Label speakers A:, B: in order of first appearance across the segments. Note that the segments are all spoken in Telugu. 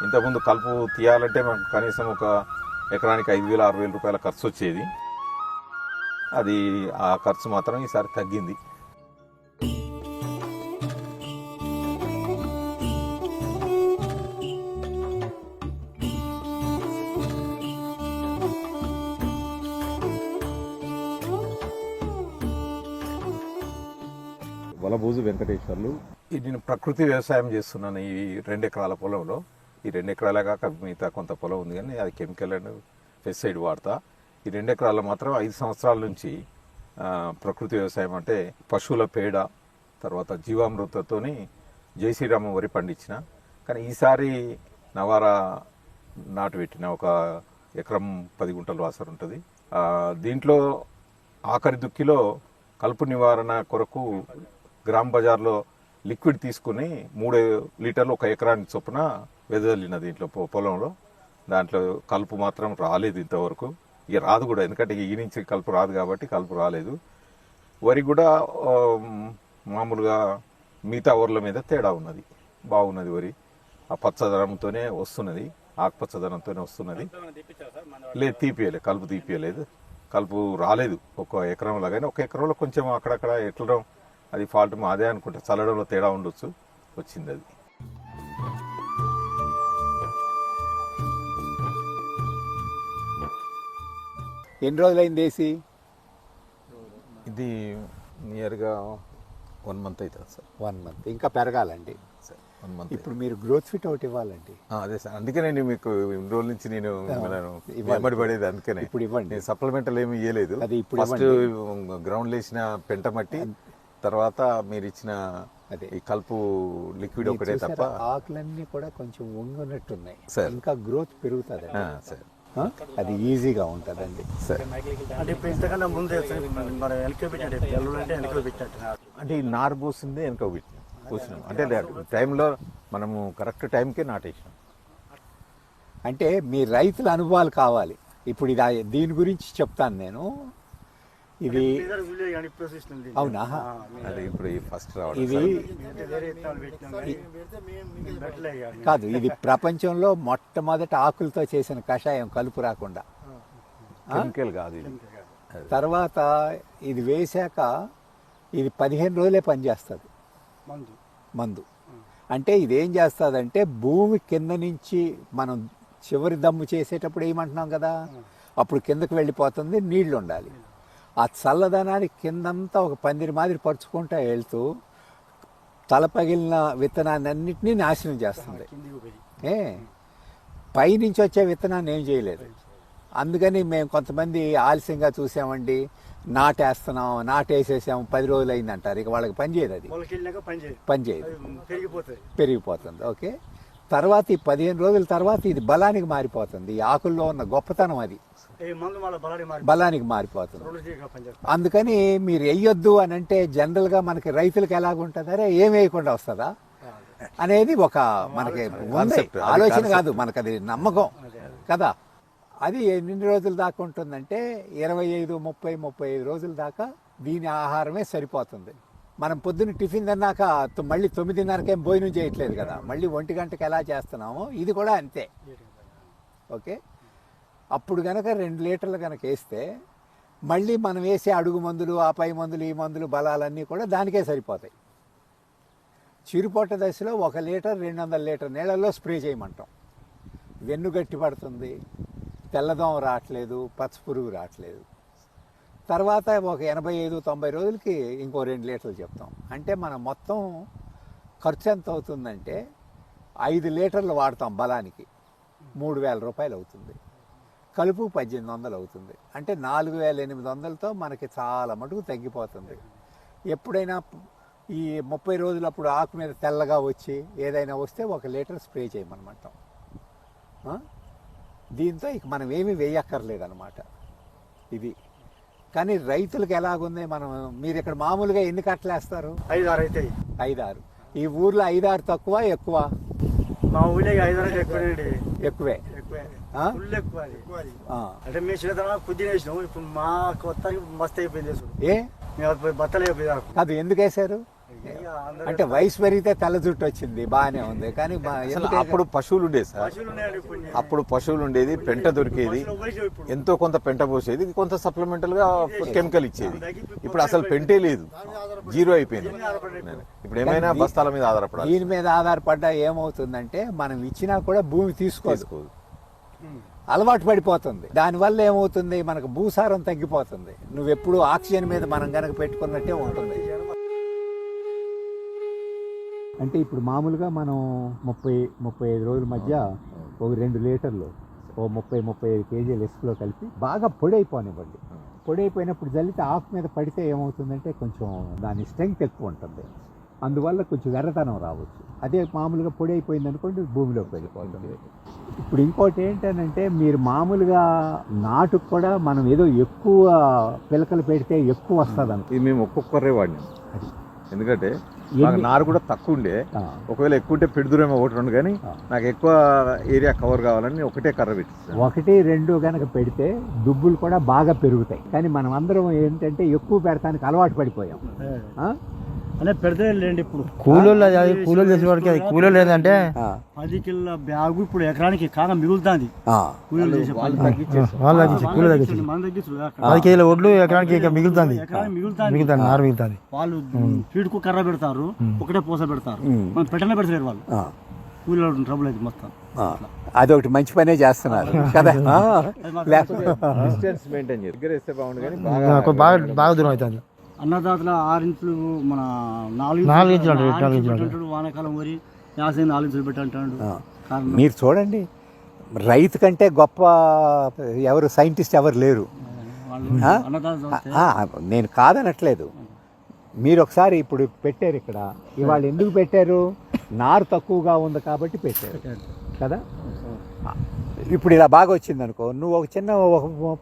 A: ఇంతకుముందు కలుపు తీయాలంటే మనకు కనీసం ఒక ఎకరానికి 5,000 6,000 రూపాయల ఖర్చు వచ్చేది. అది ఆ ఖర్చు మాత్రం ఈసారి తగ్గింది. వలబూజు వెంకటేశ్వర్లు. నేను ప్రకృతి వ్యవసాయం చేస్తున్నాను ఈ 2 ఎకరాల పొలంలో. ఈ 2 ఎకరాలే కాక మిగతా కొంత పొలం ఉంది, కానీ అది కెమికల్ అండ్ పెస్టిసైడ్ వాడతా. ఈ 2 ఎకరాల్లో మాత్రం 5 సంవత్సరాల నుంచి ప్రకృతి వ్యవసాయం అంటే పశువుల పేడ, తర్వాత జీవామృతతోని జై శ్రీరామ వరి పండించిన. కానీ ఈసారి నవారా నాటు పెట్టిన ఒక ఎకరం 10 గుంటలు వాసర ఉంటుంది. దీంట్లో ఆఖరి దుక్కిలో కలుపు నివారణ కొరకు గ్రామ్ బజార్లో లిక్విడ్ తీసుకుని 3 లీటర్లు ఒక ఎకరానికి చొప్పున వెదజల్లిన దీంట్లో పొలంలో. దాంట్లో కలుపు మాత్రం రాలేదు ఇంతవరకు, ఇక రాదు కూడా, ఎందుకంటే ఈ నుంచి కలుపు రాదు కాబట్టి కలుపు రాలేదు. వరి కూడా మామూలుగా మిగతా ఊర్ల మీద తేడా ఉన్నది, బాగున్నది వరి. ఆ పచ్చదనంతోనే వస్తున్నది, ఆకుపచ్చదనంతోనే వస్తున్నది. లేదు తీపియలేదు, కలుపు తీపియలేదు, కలుపు రాలేదు ఒక ఎకరంలో. కానీ ఒక ఎకరంలో కొంచెం అక్కడక్కడ ఎట్లడం అది ఫాల్ట్ మాదే అనుకుంటా, చల్లడంలో తేడా ఉండొచ్చు, వచ్చింది అది.
B: ఎన్ని రోజులైంది వేసి?
A: ఇది నియర్గా 1 మంత్ అవుతుంది సార్.
B: 1 మంత్. ఇంకా పెరగాలండి
A: సార్ 1 మంత్.
B: ఇప్పుడు మీరు గ్రోత్ ఫిట్ ఒకటి ఇవ్వాలండి.
A: అదే సార్, అందుకే నేను మీకు ఇన్ని రోజుల నుంచి నేను వెంబడి పడేది. అందుకనే
B: ఇప్పుడు ఇవ్వండి.
A: నేను సప్లిమెంటల్ ఏమి ఇవ్వలేదు.
B: అది ఇప్పుడు
A: ఫస్ట్ గ్రౌండ్ వేసిన పెంట మట్టి, తర్వాత మీరు ఇచ్చిన ఈ కలుపు లిక్విడ్ ఒకటే తప్ప.
B: ఆకులన్నీ కూడా కొంచెం వంగునట్టున్నాయి
A: సార్.
B: ఇంకా గ్రోత్ పెరుగుతుంది
A: సార్.
B: అది ఈజీగా ఉంటుందండి
A: సార్.
C: అంటే ఇప్పుడు ఇంతకన్నా ముందే మన వెనక పెట్టినట్టు ఎల్లు అంటే వెనక పెట్టినట్టు.
A: అంటే ఈ నారు పోసిందే వెనక పోసినాం, అంటే టైంలో మనము కరెక్ట్ టైంకే నాటేసినాం.
B: అంటే మీ రైతుల అనుభవాలు కావాలి. ఇప్పుడు ఇది దీని గురించి చెప్తాను నేను. ఇది అవునా?
A: అది ఇప్పుడు ఫస్ట్ రావడం
B: ఇది కాదు, ఇది ప్రపంచంలో మొట్టమొదటి ఆకులతో చేసిన కషాయం, కలుపు రాకుండా.
A: కెమికల్ కాదు ఇది.
B: తర్వాత ఇది వేశాక ఇది 15 రోజులే పనిచేస్తుంది మందు. అంటే ఇది ఏం చేస్తుందంటే భూమి కింద నుంచి మనం చివరి దమ్ము చేసేటప్పుడు ఏమంటున్నాం కదా, అప్పుడు కిందకు వెళ్ళిపోతుంది, నీళ్లు ఉండాలి. ఆ చల్లదనానికి కిందంతా ఒక పందిరి మాదిరి పరుచుకుంటూ వెళ్తూ తల పగిలిన విత్తనాన్ని అన్నింటినీ నాశనం చేస్తుంది. పైనుంచి వచ్చే విత్తనాన్ని ఏం చేయలేదు. అందుకని మేము కొంతమంది ఆలస్యంగా చూసామండి, నాటేసేసాము 10 రోజులు అయింది అంటారు. ఇక వాళ్ళకి పని చేయదు, అది పని చేయదు, పెరిగిపోతుంది. ఓకే, తర్వాత ఈ 15 రోజుల తర్వాత ఇది బలానికి మారిపోతుంది. ఈ ఆకుల్లో ఉన్న గొప్పతనం అది బలానికి మారిపోతుంది. అందుకని మీరు వేయొద్దు అని అంటే జనరల్గా మనకి రైతులకు ఎలాగుంటుంది, అరే ఏం వేయకుండా వస్తుందా అనేది ఒక మనకి ఆలోచన కాదు, మనకు అది నమ్మకం కదా. అది ఎన్ని రోజుల దాకా ఉంటుందంటే 25, 30, 35 రోజుల దాకా దీని ఆహారమే సరిపోతుంది. మనం పొద్దున్న టిఫిన్ తిన్నాక మళ్ళీ 9:30కేం భోజనం చేయట్లేదు కదా, మళ్ళీ 1 గంటకి ఎలా చేస్తున్నామో ఇది కూడా అంతే. ఓకే, అప్పుడు కనుక 2 లీటర్లు కనుక వేస్తే మళ్ళీ మనం వేసే అడుగు మందులు, ఆ పై మందులు, ఈ మందులు, బలాలన్నీ కూడా దానికే సరిపోతాయి. చిరుపొట్ట దశలో 1 లీటర్ 200 లీటర్ నీళ్ళల్లో స్ప్రే చేయమంటాం. వెన్ను గట్టి పడుతుంది, తెల్లదోమ రావట్లేదు, పచ్చపురుగు రావట్లేదు. తర్వాత ఒక 85-90 రోజులకి ఇంకో 2 లీటర్లు చెప్తాం. అంటే మనం మొత్తం ఖర్చు ఎంత అవుతుందంటే 5 లీటర్లు వాడతాం బలానికి, 3,000 రూపాయలు అవుతుంది. కలుపు 1,800 అవుతుంది. అంటే 4,800తో మనకి చాలా మటుకు తగ్గిపోతుంది. ఎప్పుడైనా ఈ 30 రోజులప్పుడు ఆకు మీద తెల్లగా వచ్చి ఏదైనా వస్తే 1 లీటర్ స్ప్రే చేయమనమాట. దీంతో ఇక మనం ఏమీ వేయక్కర్లేదన్నమాట ఇది. కానీ రైతులకు ఎలాగుంది, మీరు ఇక్కడ మామూలుగా ఎన్ని కట్టలు వేస్తారు?
C: 5-6 అవుతాయి.
B: 5-6. ఈ ఊర్లో 5-6 తక్కువ ఎక్కువ?
C: మా ఊళ్ళో 5-6
B: ఎక్కువే.
C: అంటే మేము చిన్నతనం పుదీనా వేసినాం, ఇప్పుడు మా కొత్త మస్తు అయిపోయింది.
B: ఏ
C: బత్తలు అయిపోయింది
B: అది ఎందుకు వేశారు? అంటే వయసు పెరిగితే తెల్ల జుట్టు వచ్చింది, బాగానే ఉంది. కానీ
A: అసలు అప్పుడు పశువులు ఉండేది సార్, అప్పుడు పశువులు ఉండేది, పెంట దొరికేది, ఎంతో కొంత పెంట పోసేది, కొంత సప్లిమెంటల్ గా కెమికల్ ఇచ్చేది. ఇప్పుడు అసలు పెంటే లేదు, జీరో అయిపోయింది. ఇప్పుడు ఏమైనా బస్తాల మీద ఆధారపడాలి.
B: దీని మీద ఆధారపడ్డా ఏమవుతుందంటే మనం ఇచ్చినా కూడా భూమి తీసుకోదు, అలవాటు పడిపోతుంది. దానివల్ల ఏమవుతుంది, మనకు భూసారం తగ్గిపోతుంది. నువ్వెప్పుడు ఆక్సిజన్ మీద మనం గనక పెట్టుకున్నట్టే ఉంటుంది. అంటే ఇప్పుడు మామూలుగా మనం 30-35 రోజుల మధ్య ఒక 2 లీటర్లు ఓ 30-35 కేజీలు ఇసుకలో కలిపి బాగా పొడి అయిపోనివ్వండి. పొడి అయిపోయినప్పుడు జల్లితే ఆకు మీద పడితే ఏమవుతుందంటే కొంచెం దాని స్ట్రెంగ్త్ ఎక్కువ ఉంటుంది, అందువల్ల కొంచెం ఎర్రతనం రావచ్చు. అదే మామూలుగా పొడి అయిపోయింది అనుకోండి భూమిలోకి వెళ్ళిపోతుంది. ఇప్పుడు ఇంకోటి ఏంటంటే మీరు మామూలుగా నాటుకు కూడా మనం ఏదో ఎక్కువ పిలకలు పెడితే ఎక్కువ వస్తుంది అనుకో.
A: ఇది మేము ఒక్కొక్కరే వాడినాం, ఎందుకంటే నారు కూడా తక్కువ ఉండే. ఒకవేళ ఎక్కువ ఉంటే పెడుదురేమో 1-2, కానీ నాకు ఎక్కువ ఏరియా కవర్ కావాలని ఒకటే కర్ర పెట్టిస్తాను.
B: 1-2 కనుక పెడితే దుబ్బులు కూడా బాగా పెరుగుతాయి. కానీ మనం అందరం ఏంటంటే ఎక్కువ పెడతానికి అలవాటు పడిపోయాం.
C: అదే పెడితే లేండి. ఇప్పుడు
D: కూలీలు చేసే వాడికి అది కూలీలు లేదంటే
C: 10 కిలోల బ్యాగు ఇప్పుడు ఎకరానికి కాగా మిగులుతుంది. కూలీలు చేసే
D: వాళ్ళు తగ్గించి కూలీలు తగ్గించి
C: మనం తగ్గించు
D: 10 కేజీల ఒడ్లు ఎకరానికి మిగులుతుంది,
C: ఎకరానికి
D: నారు మిగులుతుంది.
C: వాళ్ళు ఫీడ్కు కర్ర పెడతారు, ఒకటే పూస పెడతారు, మనం పెట్టనే పెడతారు వాళ్ళు. కూలీలు ట్రబుల్ అయితే మొత్తం.
B: అదొకటి మంచి పనే చేస్తున్నారు కదా.
A: డిస్టెన్స్ మెయింటైన్ చేయాలి, దగ్గర వేస్తే బాగుండు, కానీ
D: బాగా దూరం అవుతుంది.
C: అన్నదాతల 6 ఇంచులు మన
D: 4 ఇంచులు
C: వానాకాలం వరి 4 ఇంచులు పెట్టంటాడు.
B: మీరు చూడండి, రైతు కంటే గొప్ప ఎవరు సైంటిస్ట్ ఎవరు లేరు. నేను కాదనట్లేదు. మీరు ఒకసారి ఇప్పుడు పెట్టారు ఇక్కడ, ఇవాళ ఎందుకు పెట్టారు, నారు తక్కువగా ఉంది కాబట్టి పెట్టారు కదా. ఇప్పుడు ఇలా బాగా వచ్చింది అనుకో, నువ్వు ఒక చిన్న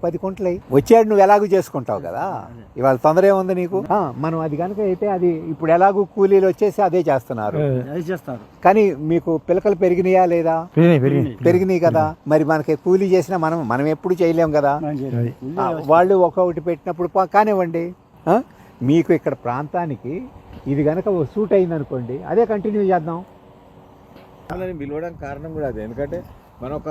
B: 10 కుంటలు వచ్చాడు, నువ్వు ఎలాగూ చేసుకుంటావు కదా. ఇవాళ తొందర ఏముంది నీకు. మనం అది కనుక అయితే అది ఇప్పుడు ఎలాగూ కూలీలు వచ్చేసి అదే చేస్తున్నారు, కానీ మీకు పిలకలు పెరిగినాయా లేదా? పెరిగినాయి కదా. మరి మనకి కూలీ చేసినా మనం ఎప్పుడు చేయలేం కదా. వాళ్ళు ఒక్కొక్కటి పెట్టినప్పుడు కానివ్వండి. మీకు ఇక్కడ ప్రాంతానికి ఇది కనుక సూట్ అయింది అనుకోండి, అదే కంటిన్యూ చేద్దాం.
A: పిలవడానికి కారణం కూడా అదే, ఎందుకంటే మనం ఒక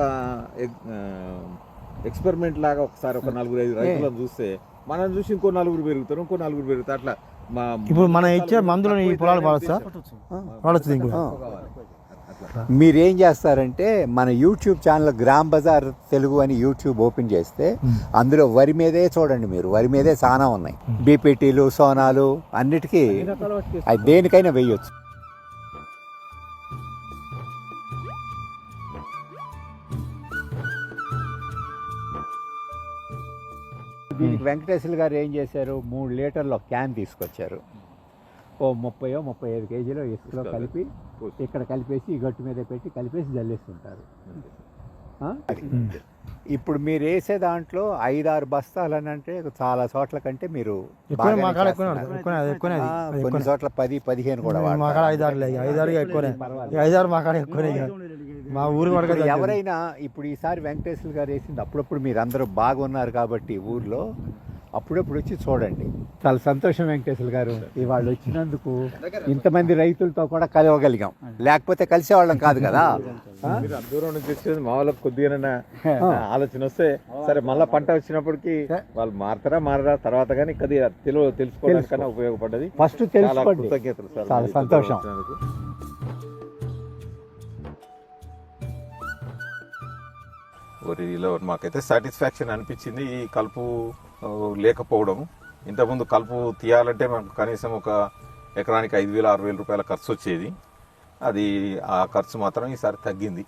A: ఎక్స్పెరిమెంట్ లాగా ఒకసారి ఒక 4-5 రైతులను చూస్తే మనం చూసి ఇంకో 4 పెరుగుతారు, ఇంకో 4 పెరుగుతారు. అట్లా
D: ఇప్పుడు మనం ఇచ్చే మందులు ఈ పొలాలు వాడచ్చు.
B: మీరేం చేస్తారంటే మన యూట్యూబ్ ఛానల్ గ్రామ్ బజార్ తెలుగు అని యూట్యూబ్ ఓపెన్ చేస్తే అందులో వరి మీదే చూడండి, మీరు వరి మీదే చాలా ఉన్నాయి. బీపీటీలు, సోనాలు అన్నిటికీ అది దేనికైనా వేయొచ్చు. దీనికి వెంకటేశ్వర గారు ఏం చేశారు, 3 లీటర్ల క్యాన్ తీసుకొచ్చారు. ఓ 30-35 కేజీలు ఇసుకలో కలిపి ఇక్కడ కలిపేసి ఈ గట్టు మీద పెట్టి కలిపేసి జల్లేస్తుంటారు. ఇప్పుడు మీరు వేసే దాంట్లో 5-6 బస్తాలు అని అంటే చాలా చోట్ల కంటే మీరు కొన్ని చోట్ల 10-15 కూడా
D: మా ఊరు.
B: ఎవరైనా ఇప్పుడు ఈసారి వెంకటేశ్వర గారు వేసింది అప్పుడప్పుడు మీరు అందరూ బాగున్నారు కాబట్టి ఊర్లో అప్పుడప్పుడు వచ్చి చూడండి. చాలా సంతోషం వెంకటేశ్వర గారు, ఇవాళ వచ్చినందుకు ఇంతమంది రైతులతో కూడా కలవగలిగాం, లేకపోతే కలిసేవాళ్ళం కాదు కదా.
A: దూరం నుంచి వచ్చేది మా వాళ్ళకి కొద్దిగా ఆలోచన వస్తే సరే, మళ్ళీ పంట వచ్చినప్పటికి వాళ్ళు మారరా తర్వాత, కానీ కొద్దిగా తెలుసుకోవడానికన్నా ఉపయోగపడ్డది.
B: ఫస్ట్ తెలుసుకోండి.
A: కృతజ్ఞతలు సార్,
B: చాలా సంతోషం.
A: వరిలో మాకైతే సాటిస్ఫాక్షన్ అనిపించింది ఈ కలుపు లేకపోవడం. ఇంతకుముందు కలుపు తీయాలంటే మనకు కనీసం ఒక ఎకరానికి 5,000-6,000 రూపాయల ఖర్చు వచ్చేది. అది ఆ ఖర్చు మాత్రం ఈసారి తగ్గింది.